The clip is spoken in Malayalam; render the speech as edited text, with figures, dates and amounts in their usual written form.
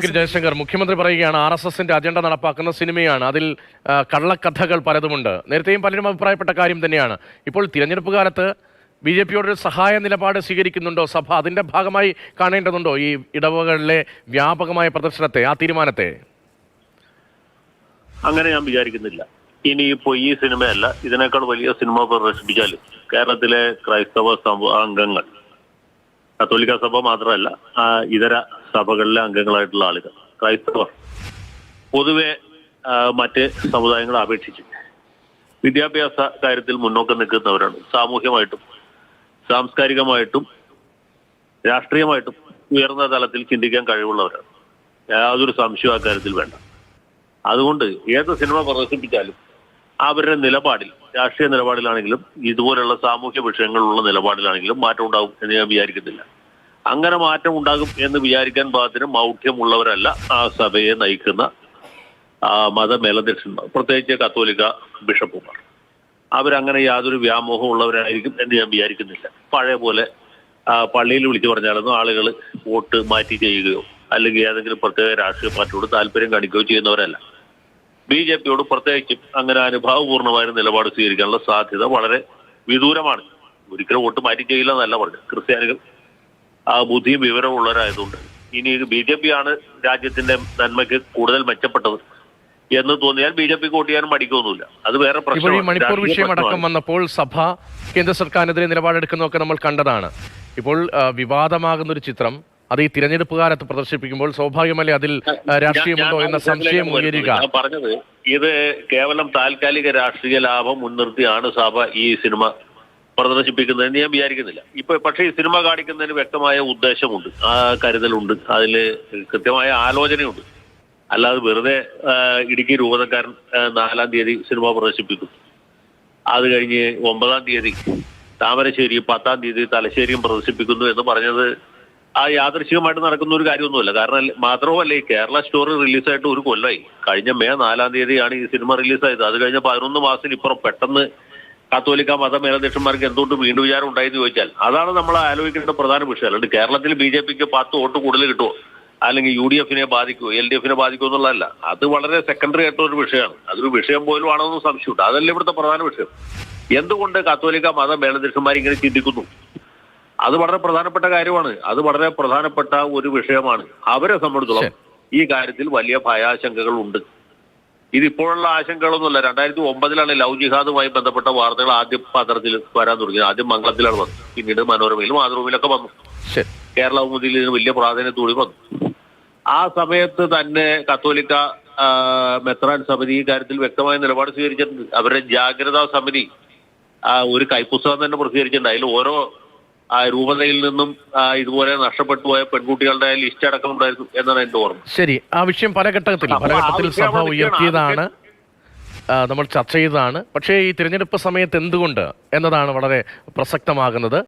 ജയശങ്കർ മുഖ്യമന്ത്രി പറയുകയാണ് RSSന്റെ അജണ്ട നടപ്പാക്കുന്ന സിനിമയാണ്, അതിൽ കള്ളക്കഥകൾ പലതുമുണ്ട്. നേരത്തെയും പലരും അഭിപ്രായപ്പെട്ട കാര്യം തന്നെയാണ്. ഇപ്പോൾ തിരഞ്ഞെടുപ്പ് കാലത്ത് BJPയോടൊരു സഹായ നിലപാട് സ്വീകരിക്കുന്നുണ്ടോ സഭ? അതിന്റെ ഭാഗമായി കാണേണ്ടതുണ്ടോ ഈ ഇടവകളിലെ വ്യാപകമായ പ്രദർശനത്തെ, ആ തീരുമാനത്തെ? അങ്ങനെ ഞാൻ വിചാരിക്കുന്നില്ല. ഇനിയിപ്പോ ഈ സിനിമയല്ല, ഇതിനേക്കാൾ വലിയ സിനിമ പ്രദർശിപ്പിച്ചാലും കേരളത്തിലെ ക്രൈസ്തവ അംഗങ്ങൾ, കത്തോലിക്ക സഭ മാത്രമല്ല ഇതര സഭകളിലെ അംഗങ്ങളായിട്ടുള്ള ആളുകൾ, ക്രൈസ്തവർ പൊതുവെ മറ്റ് സമുദായങ്ങളെ അപേക്ഷിച്ച് വിദ്യാഭ്യാസ കാര്യത്തിൽ മുന്നോക്കം നിൽക്കുന്നവരാണ്. സാമൂഹ്യമായിട്ടും സാംസ്കാരികമായിട്ടും രാഷ്ട്രീയമായിട്ടും ഉയർന്ന തലത്തിൽ ചിന്തിക്കാൻ കഴിവുള്ളവരാണ്. യാതൊരു സംശയവും അക്കാര്യത്തിൽ വേണ്ട. അതുകൊണ്ട് ഏത് സിനിമ പ്രദർശിപ്പിച്ചാലും അവരുടെ നിലപാടിൽ, രാഷ്ട്രീയ നിലപാടിലാണെങ്കിലും ഇതുപോലുള്ള സാമൂഹ്യ വിഷയങ്ങളുള്ള നിലപാടിലാണെങ്കിലും മാറ്റം ഉണ്ടാകും എന്ന് ഞാൻ വിചാരിക്കുന്നില്ല. അങ്ങനെ മാറ്റം ഉണ്ടാകും എന്ന് വിചാരിക്കാൻ പാകത്തിന് മൗഢ്യമുള്ളവരല്ല ആ സഭയെ നയിക്കുന്ന മതമേലധ്യക്ഷന്മാർ, പ്രത്യേകിച്ച് കത്തോലിക്ക ബിഷപ്പുമാർ. അവരങ്ങനെ യാതൊരു വ്യാമോഹം ഉള്ളവരായിരിക്കും എന്ന് ഞാൻ വിചാരിക്കുന്നില്ല. പഴയ പോലെ പള്ളിയിൽ വിളിച്ചു പറഞ്ഞാലൊന്നും ആളുകൾ വോട്ട് മാറ്റി ചെയ്യുകയോ അല്ലെങ്കിൽ ഏതെങ്കിലും പ്രത്യേക രാഷ്ട്രീയ പാർട്ടിയോട് താല്പര്യം കാണിക്കുകയോ ചെയ്യുന്നവരല്ല. BJPയോട് പ്രത്യേകിച്ചും അങ്ങനെ അനുഭാവപൂർണമായ നിലപാട് സ്വീകരിക്കാനുള്ള സാധ്യത വളരെ വിദൂരമാണ്. ഒരിക്കലും വോട്ട് മാറ്റി ചെയ്യില്ല എന്നല്ല പറഞ്ഞു. ക്രിസ്ത്യാനികൾ ബുദ്ധിയും വിവരവും ഉള്ളവരായതുകൊണ്ട് ഇനി BJPയാണ് രാജ്യത്തിന്റെ നന്മയ്ക്ക് കൂടുതൽ മെച്ചപ്പെട്ടത് എന്ന് തോന്നിയാൽ BJPക്ക് വോട്ട് ചെയ്യാനും മടിക്കൊന്നുമില്ല. അത് വേറെ പ്രശ്നം. മണിപ്പൂർ വിഷയം അടക്കം വന്നപ്പോൾ സഭ കേന്ദ്ര സർക്കാരിനെതിരെ നിലപാടെടുക്കുന്നതൊക്കെ നമ്മൾ കണ്ടതാണ്. ഇപ്പോൾ വിവാദമാകുന്ന ഒരു ചിത്രം അത് ഈ തിരഞ്ഞെടുപ്പ് കാലത്ത് പ്രദർശിപ്പിക്കുമ്പോൾ സ്വാഭാവികമല്ലേ അതിൽ രാഷ്ട്രീയമുണ്ടോ എന്ന സംശയം ഉയരുക? പറഞ്ഞത് ഇത് കേവലം താൽക്കാലിക രാഷ്ട്രീയ ലാഭം മുൻനിർത്തിയാണ് സഭ ഈ സിനിമ പ്രദർശിപ്പിക്കുന്നതെന്ന് ഞാൻ വിചാരിക്കുന്നില്ല. പക്ഷേ ഈ സിനിമ കാണിക്കുന്നതിന് വ്യക്തമായ ഉദ്ദേശമുണ്ട്, കരുതലുണ്ട്, അതിൽ കൃത്യമായ ആലോചനയുണ്ട്. അല്ലാതെ വെറുതെ ഇടുക്കി രൂപതക്കാരൻ 4-ാം തീയതി സിനിമ പ്രദർശിപ്പിക്കും, അത് കഴിഞ്ഞ് 9-ാം തീയതി താമരശ്ശേരി, 10-ാം തീയതി തലശ്ശേരിയും പ്രദർശിപ്പിക്കുന്നു എന്ന് പറഞ്ഞത് യാദൃശ്ചികമായിട്ട് നടക്കുന്ന ഒരു കാര്യമൊന്നുമല്ല. കാരണം മാത്രവുമല്ല, ഈ കേരള സ്റ്റോറി റിലീസായിട്ട് ഒരു കൊല്ലമായി. കഴിഞ്ഞ മെയ് 4-ാം തീയതിയാണ് ഈ സിനിമ റിലീസായത്. അത് കഴിഞ്ഞ 11 മാസത്തിനിപ്പുറം പെട്ടെന്ന് കത്തോലിക്ക മതമേലധ്യക്ഷന്മാർക്ക് എന്തുകൊണ്ട് വീണ്ടും വിചാരം ഉണ്ടായെന്ന് ചോദിച്ചാൽ അതാണ് നമ്മൾ ആലോചിക്കേണ്ട പ്രധാന വിഷയം. അല്ലാണ്ട് കേരളത്തിൽ BJPക്ക് 10 വോട്ട് കൂടുതൽ കിട്ടുമോ അല്ലെങ്കിൽ UDFനെ ബാധിക്കുമോ LDFനെ ബാധിക്കുമോ എന്നുള്ളതല്ല. അത് വളരെ സെക്കൻഡറി ആയിട്ടുള്ള ഒരു വിഷയമാണ്. അതൊരു വിഷയം പോലും ആണെന്ന് സംശയമുണ്ട്. അതല്ല ഇവിടുത്തെ പ്രധാന വിഷയം. എന്തുകൊണ്ട് കത്തോലിക്ക മതമേലധ്യക്ഷന്മാർ ഇങ്ങനെ ചിന്തിക്കുന്നു? അത് വളരെ പ്രധാനപ്പെട്ട കാര്യമാണ്. അത് വളരെ പ്രധാനപ്പെട്ട ഒരു വിഷയമാണ്. അവരെ സംബന്ധിച്ചോളം ഈ കാര്യത്തിൽ വലിയ ഭയാശങ്കകൾ ഉണ്ട്. ഇതിപ്പോഴുള്ള ആശങ്കകളൊന്നുമല്ല. 2009-ലാണ് ലവ് ജിഹാദുമായി ബന്ധപ്പെട്ട വാർത്തകൾ ആദ്യം പത്രത്തിൽ വരാൻ തുടങ്ങിയത്. ആദ്യം മംഗളത്തിലാണ് വന്നത്, പിന്നീട് മനോരമയിലും മാതൃഭൂമിയിലൊക്കെ വന്നു. കേരള കൗമുദിയിൽ ഇതിന് വലിയ പ്രാധാന്യത്തോടെ വന്നു. ആ സമയത്ത് തന്നെ കത്തോലിക്ക മെത്രാൻ സമിതി ഈ കാര്യത്തിൽ വ്യക്തമായ നിലപാട് സ്വീകരിച്ചിട്ടുണ്ട്. അവരുടെ ജാഗ്രതാ സമിതി ഒരു കൈപ്പുസ്തകം തന്നെ പ്രസിദ്ധീകരിച്ചിട്ടുണ്ട്. അതിൽ ഓരോ രൂപതയിൽ നിന്നും ഇതുപോലെ നഷ്ടപ്പെട്ടു പോയ പെൺകുട്ടികളുടെ ലിസ്റ്റ് അടക്കം ഉണ്ടായിരുന്നു എന്നാണ് എന്റെ ഓർമ്മ. ശരി, ആ വിഷയം പല ഘട്ടത്തിൽ സഭ ഉയർത്തിയതാണ്, നമ്മൾ ചർച്ച ചെയ്തതാണ്. പക്ഷേ ഈ തിരഞ്ഞെടുപ്പ് സമയത്ത് എന്തുകൊണ്ട് എന്നതാണ് വളരെ പ്രസക്തമാകുന്നത്.